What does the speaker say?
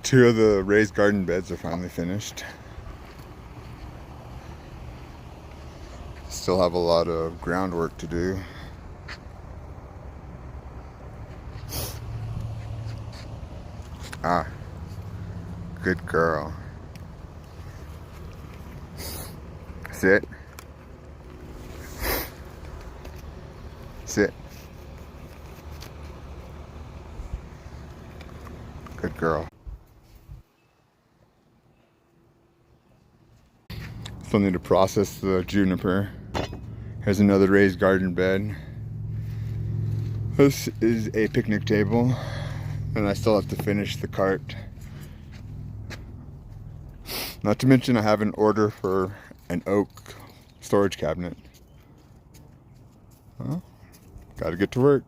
Two of the raised garden beds are finally finished. Still have a lot of groundwork to do. Ah, good girl. Sit. Sit. Good girl. Still need to process the juniper. Here's another raised garden bed. This is a picnic table, and I still have to finish the cart. Not to mention I have an order for an oak storage cabinet. Well, gotta get to work.